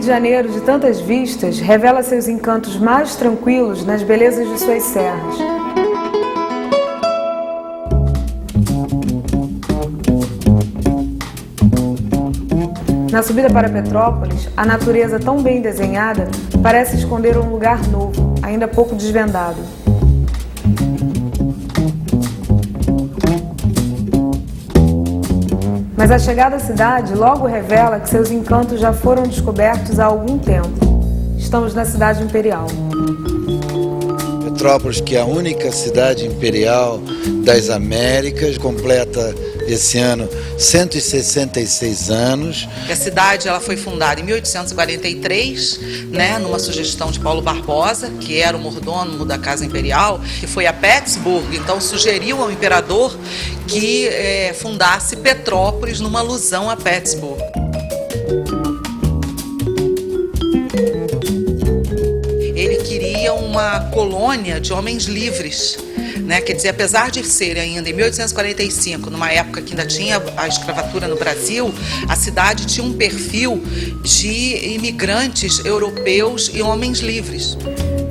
de Janeiro, de tantas vistas, revela seus encantos mais tranquilos nas belezas de suas serras. Na subida para Petrópolis, a natureza tão bem desenhada parece esconder um lugar novo, ainda pouco desvendado. Mas a chegada à cidade logo revela que seus encantos já foram descobertos há algum tempo. Estamos na cidade imperial. Petrópolis, que é a única cidade imperial das Américas, completa esse ano 166 anos. A cidade ela foi fundada em 1843, né, numa sugestão de Paulo Barbosa, que era o mordomo da Casa Imperial, que foi a Petersburg, então sugeriu ao imperador que fundasse Petrópolis numa alusão a Petersburg. Ele queria uma colônia de homens livres, né? Quer dizer, apesar de ser ainda em 1845, numa época que ainda tinha a escravatura no Brasil, a cidade tinha um perfil de imigrantes europeus e homens livres.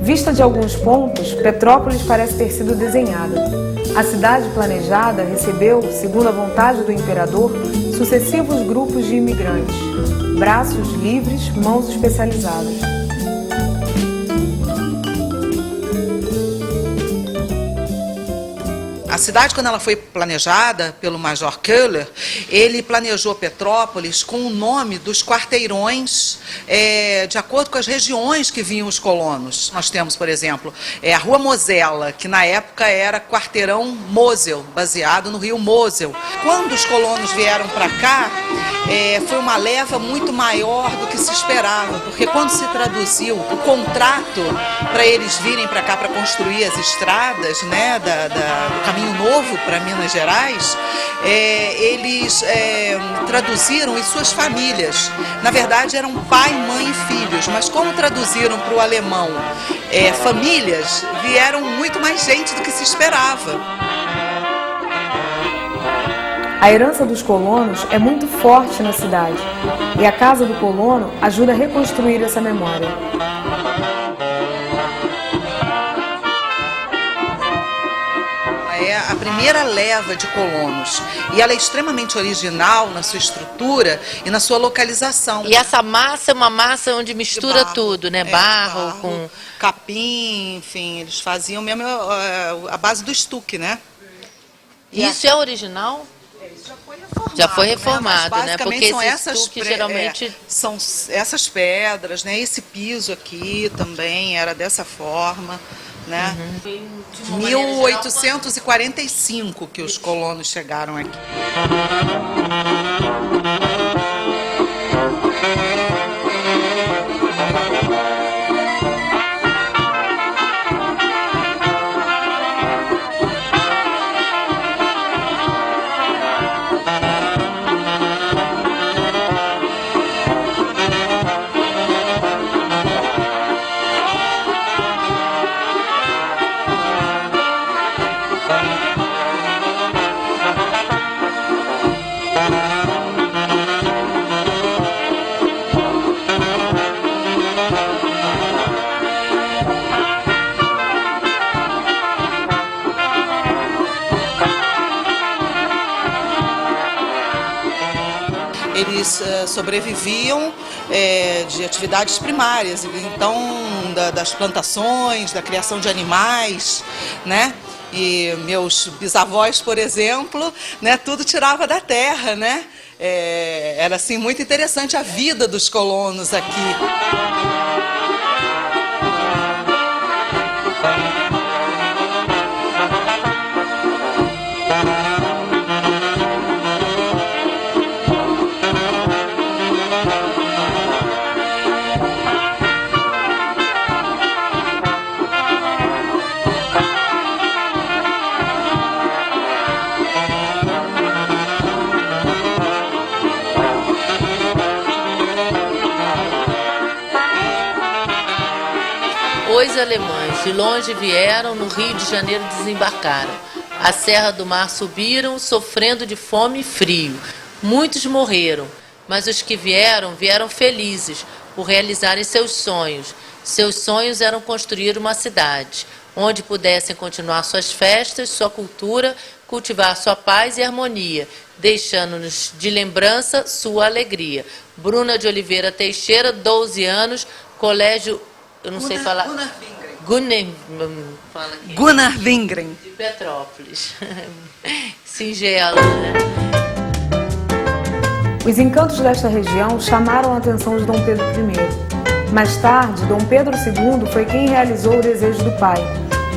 Vista de alguns pontos, Petrópolis parece ter sido desenhada. A cidade planejada recebeu, segundo a vontade do imperador, sucessivos grupos de imigrantes, braços livres, mãos especializadas. A cidade, quando ela foi planejada pelo Major Köhler, ele planejou Petrópolis com o nome dos quarteirões de acordo com as regiões que vinham os colonos. Nós temos, por exemplo, a Rua Mosela, que na época era quarteirão Mosel, baseado no rio Mosel. Quando os colonos vieram para cá, foi uma leva muito maior do que se esperava, porque quando se traduziu o contrato para eles virem para cá para construir as estradas, né, do caminho novo para Minas Gerais, eles traduziram as suas famílias. Na verdade eram pai, mãe e filhos, mas como traduziram para o alemão famílias, vieram muito mais gente do que se esperava. A herança dos colonos é muito forte na cidade e a Casa do Colono ajuda a reconstruir essa memória. É a primeira leva de colonos e ela é extremamente original na sua estrutura e na sua localização. E essa massa é uma massa onde mistura barro, tudo, né? Barro com capim, enfim, eles faziam mesmo a base do estuque, né? Isso é original? Isso já foi reformado. Já foi reformado, né? né? Porque são esse essas estuque geralmente são essas pedras, né? Esse piso aqui também era dessa forma, né? 1845 que os colonos chegaram aqui. Eles sobreviviam de atividades primárias, então das plantações, da criação de animais, né? E meus bisavós, por exemplo, né, tudo tirava da terra, né? Era assim muito interessante a vida dos colonos aqui. Os alemães de longe vieram, no Rio de Janeiro desembarcaram. A Serra do Mar subiram, sofrendo de fome e frio. Muitos morreram, mas os que vieram, vieram felizes, por realizarem seus sonhos. Seus sonhos eram construir uma cidade, onde pudessem continuar suas festas, sua cultura, cultivar sua paz e harmonia, deixando-nos de lembrança sua alegria. Bruna de Oliveira Teixeira, 12 anos, colégio, eu não sei falar... Gunnar Wingren. De Petrópolis. Singela, né? Os encantos desta região chamaram a atenção de Dom Pedro I. Mais tarde, Dom Pedro II foi quem realizou o desejo do pai,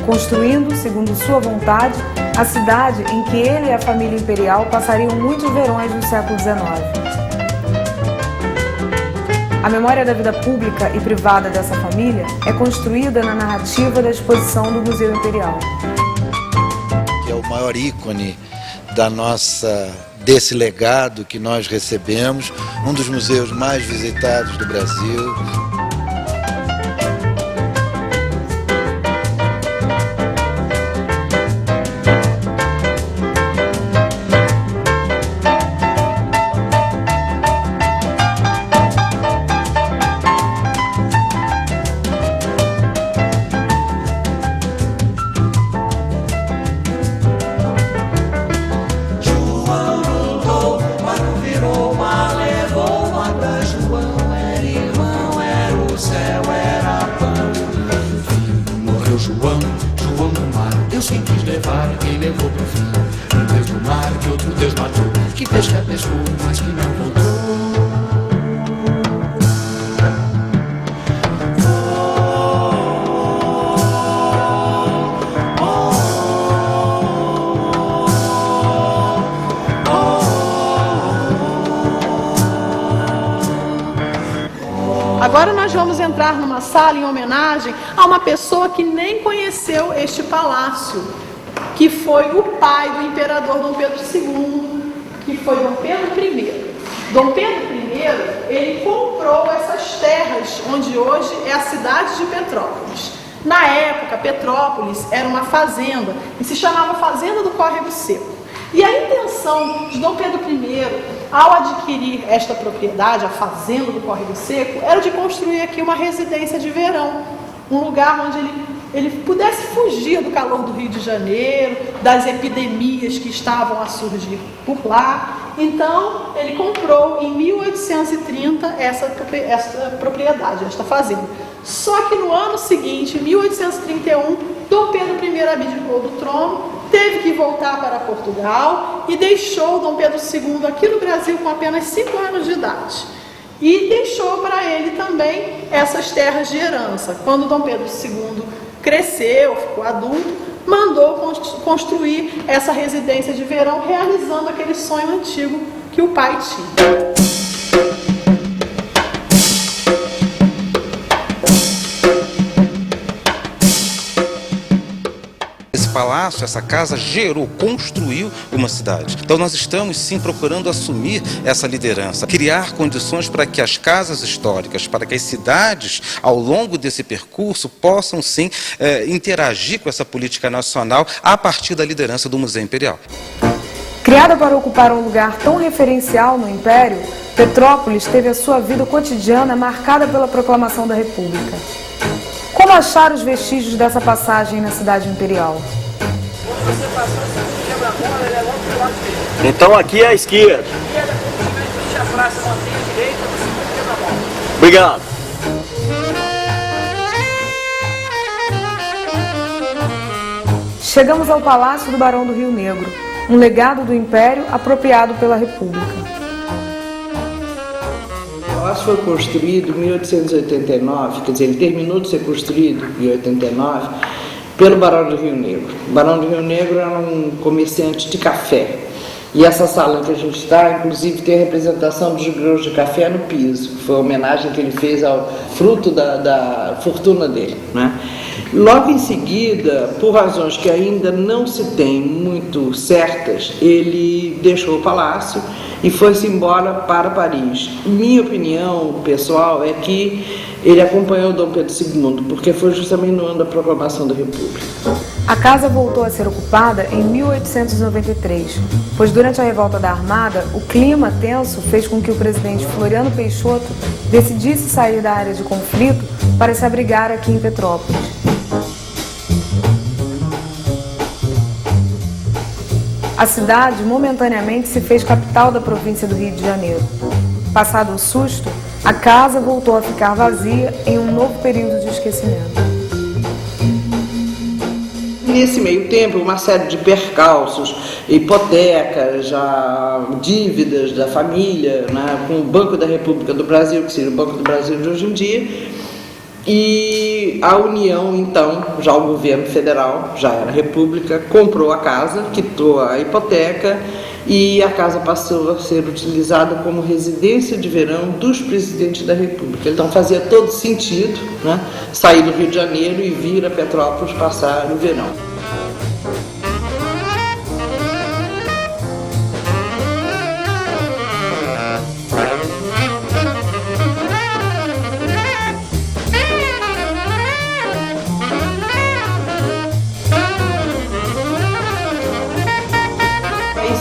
construindo, segundo sua vontade, a cidade em que ele e a família imperial passariam muitos verões no século XIX. A memória da vida pública e privada dessa família é construída na narrativa da exposição do Museu Imperial. Que é o maior ícone desse legado que nós recebemos, um dos museus mais visitados do Brasil. João no mar, Deus quem quis levar, quem levou pro fim. Um Deus no mar, que outro Deus matou, que pesca pescou, mas que não voltou. Agora nós vamos entrar numa sala em homenagem a uma pessoa que nem conheceu este palácio, que foi o pai do imperador Dom Pedro II, que foi Dom Pedro I. Dom Pedro I, ele comprou essas terras onde hoje é a cidade de Petrópolis. Na época, Petrópolis era uma fazenda e se chamava Fazenda do Córrego Seco. E a intenção de Dom Pedro I, ao adquirir esta propriedade, a Fazenda do Córrego Seco, era de construir aqui uma residência de verão, um lugar onde ele pudesse fugir do calor do Rio de Janeiro, das epidemias que estavam a surgir por lá. Então, ele comprou em 1830 essa propriedade, esta fazenda. Só que no ano seguinte, em 1831, Dom Pedro I abdicou do trono, teve que voltar para Portugal e deixou Dom Pedro II aqui no Brasil com apenas 5 anos de idade. E deixou para ele também essas terras de herança. Quando Dom Pedro II cresceu, ficou adulto, mandou construir essa residência de verão, realizando aquele sonho antigo que o pai tinha. Palácio, essa casa construiu uma cidade. Então nós estamos sim procurando assumir essa liderança, criar condições para que as casas históricas, para que as cidades ao longo desse percurso possam sim interagir com essa política nacional a partir da liderança do Museu Imperial. Criada para ocupar um lugar tão referencial no Império, Petrópolis teve a sua vida cotidiana marcada pela proclamação da República. Como achar os vestígios dessa passagem na cidade imperial? Então aqui é a esquerda. Obrigado. Chegamos ao Palácio do Barão do Rio Negro, um legado do Império apropriado pela República. O palácio foi construído em 1889, quer dizer, ele terminou de ser construído em 89 pelo Barão do Rio Negro. O Barão do Rio Negro era um comerciante de café. E essa sala em que a gente está, inclusive, tem a representação dos grãos de café no piso. Foi a homenagem que ele fez ao fruto da fortuna dele, né? Logo em seguida, por razões que ainda não se tem muito certas, ele deixou o palácio e foi-se embora para Paris. Minha opinião pessoal é que ele acompanhou Dom Pedro II, porque foi justamente no ano da proclamação da República. A casa voltou a ser ocupada em 1893, pois durante a revolta da Armada, o clima tenso fez com que o presidente Floriano Peixoto decidisse sair da área de conflito para se abrigar aqui em Petrópolis. A cidade momentaneamente se fez capital da província do Rio de Janeiro. Passado o susto, a casa voltou a ficar vazia em um novo período de esquecimento. Nesse meio tempo, uma série de percalços, hipotecas, já dívidas da família, né, com o Banco da República do Brasil, que seria o Banco do Brasil de hoje em dia, e a União, então, já o governo federal, já era república, comprou a casa, quitou a hipoteca e a casa passou a ser utilizada como residência de verão dos presidentes da República. Então fazia todo sentido, né, sair do Rio de Janeiro e vir a Petrópolis passar o verão.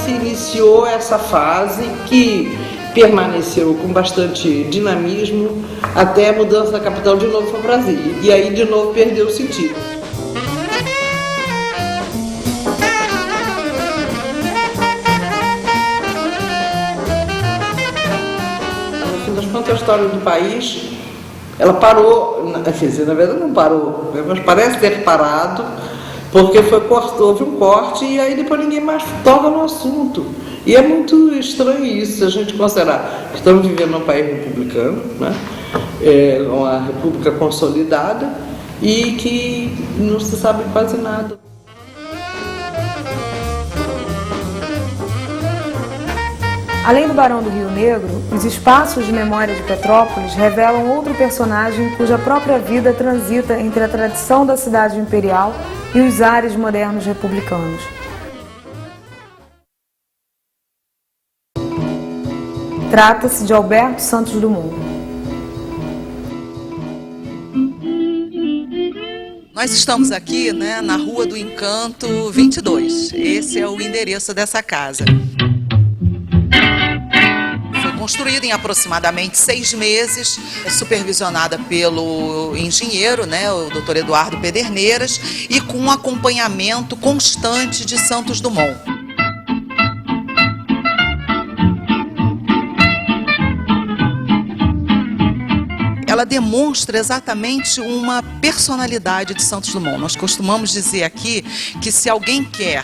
Iniciou essa fase que permaneceu com bastante dinamismo até a mudança da capital de novo para Brasília. E aí de novo perdeu o sentido. No fim das contas, a história do país, ela parou, na verdade não parou, mas parece ter parado, porque houve um corte e aí depois ninguém mais toca no assunto. E é muito estranho isso, se a gente considerar que estamos vivendo num país republicano, né? Uma república consolidada e que não se sabe quase nada. Além do Barão do Rio Negro, os espaços de memória de Petrópolis revelam outro personagem cuja própria vida transita entre a tradição da cidade imperial e os ares modernos republicanos. Trata-se de Alberto Santos Dumont. Nós estamos aqui, né, na Rua do Encanto 22. Esse é o endereço dessa casa. Foi construída em aproximadamente 6 meses, supervisionada pelo engenheiro, né, o Dr. Eduardo Pederneiras, e com um acompanhamento constante de Santos Dumont. Ela demonstra exatamente uma personalidade de Santos Dumont. Nós costumamos dizer aqui que se alguém quer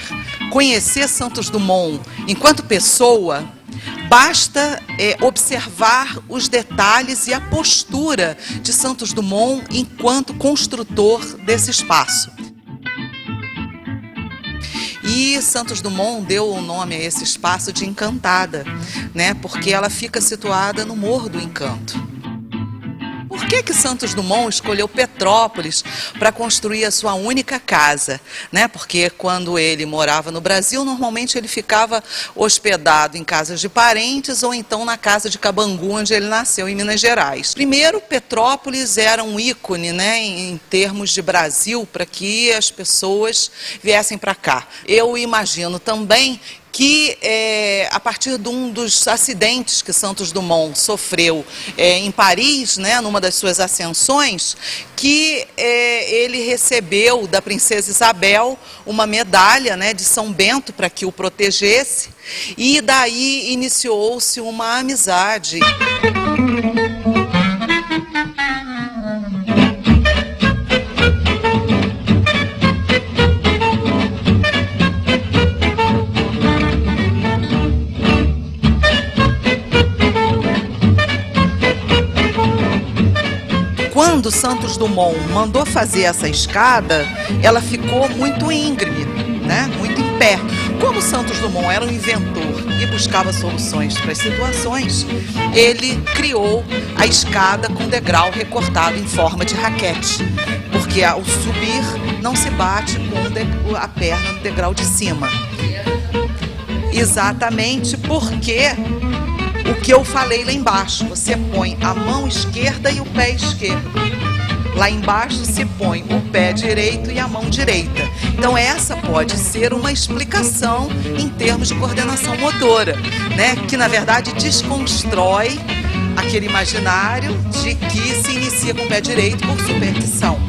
conhecer Santos Dumont enquanto pessoa, basta observar os detalhes e a postura de Santos Dumont enquanto construtor desse espaço. E Santos Dumont deu o nome a esse espaço de Encantada, né? Porque ela fica situada no Morro do Encanto. Por que Santos Dumont escolheu Petrópolis para construir a sua única casa, né? Porque quando ele morava no Brasil, normalmente ele ficava hospedado em casas de parentes ou então na casa de Cabangu, onde ele nasceu, em Minas Gerais. Primeiro, Petrópolis era um ícone, né, em termos de Brasil, para que as pessoas viessem para cá. Eu imagino também que a partir de um dos acidentes que Santos Dumont sofreu em Paris, né, numa das suas ascensões, que ele recebeu da princesa Isabel uma medalha, né, de São Bento para que o protegesse, e daí iniciou-se uma amizade. Quando Santos Dumont mandou fazer essa escada, ela ficou muito íngreme, né? Muito em pé. Como Santos Dumont era um inventor e buscava soluções para as situações, ele criou a escada com degrau recortado em forma de raquete, porque ao subir não se bate com a perna no degrau de cima. Exatamente porque o que eu falei lá embaixo, você põe a mão esquerda e o pé esquerdo. lá embaixo se põe o pé direito e a mão direita. Então essa pode ser uma explicação em termos de coordenação motora, né? Que na verdade desconstrói aquele imaginário de que se inicia com o pé direito por superstição.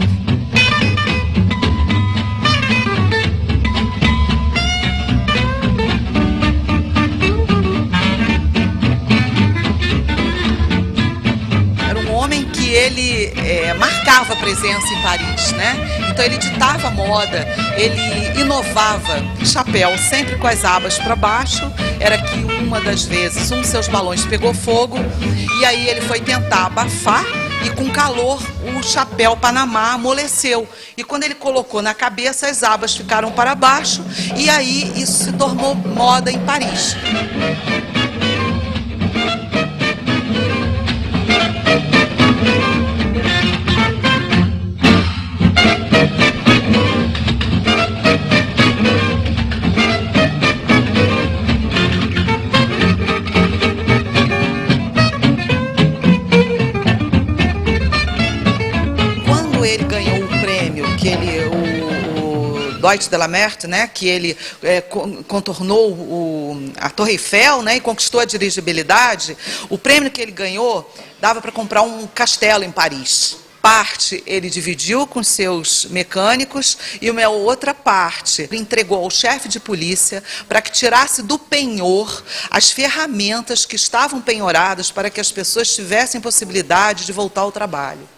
Ele marcava presença em Paris, né? Então ele ditava moda, ele inovava. Chapéu sempre com as abas para baixo, era que uma das vezes um de seus balões pegou fogo e aí ele foi tentar abafar e com calor o chapéu Panamá amoleceu. E quando ele colocou na cabeça, as abas ficaram para baixo e aí isso se tornou moda em Paris. Ele ganhou o prêmio, que o Deutsche de la Meurthe, né, que ele contornou a Torre Eiffel, né, e conquistou a dirigibilidade. O prêmio que ele ganhou dava para comprar um castelo em Paris. Parte ele dividiu com seus mecânicos e uma outra parte entregou ao chefe de polícia para que tirasse do penhor as ferramentas que estavam penhoradas para que as pessoas tivessem possibilidade de voltar ao trabalho.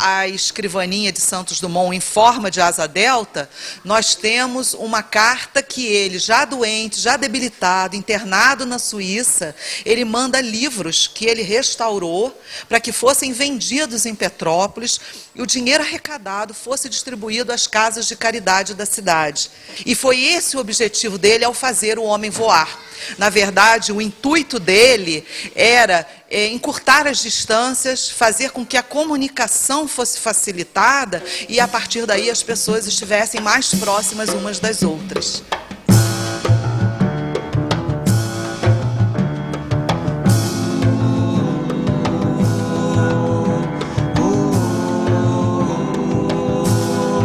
A escrivaninha de Santos Dumont em forma de asa delta, nós temos uma carta que ele, já doente, já debilitado, internado na Suíça, ele manda livros que ele restaurou para que fossem vendidos em Petrópolis e o dinheiro arrecadado fosse distribuído às casas de caridade da cidade. E foi esse o objetivo dele ao fazer o homem voar. Na verdade, o intuito dele era encurtar as distâncias, fazer com que a comunicação fosse facilitada e, a partir daí, as pessoas estivessem mais próximas umas das outras.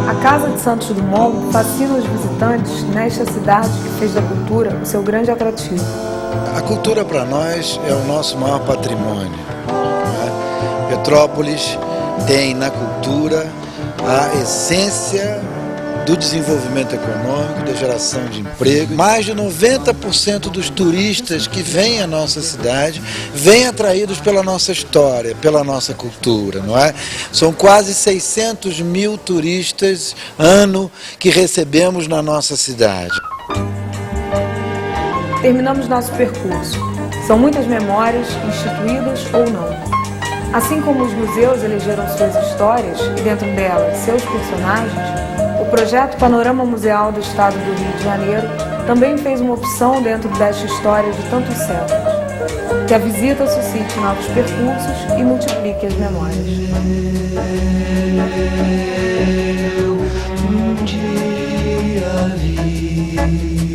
A Casa de Santos Dumont fascina os visitantes nesta cidade que fez da cultura o seu grande atrativo. A cultura para nós é o nosso maior patrimônio, né? Petrópolis tem na cultura a essência do desenvolvimento econômico, da geração de emprego. Mais de 90% dos turistas que vêm à nossa cidade vêm atraídos pela nossa história, pela nossa cultura, não é? São quase 600 mil turistas ano que recebemos na nossa cidade. Terminamos nosso percurso. São muitas memórias, instituídas ou não. Assim como os museus elegeram suas histórias e dentro delas seus personagens, o projeto Panorama Museal do Estado do Rio de Janeiro também fez uma opção dentro desta história de tantos séculos. Que a visita suscite novos percursos e multiplique as memórias. Um dia vi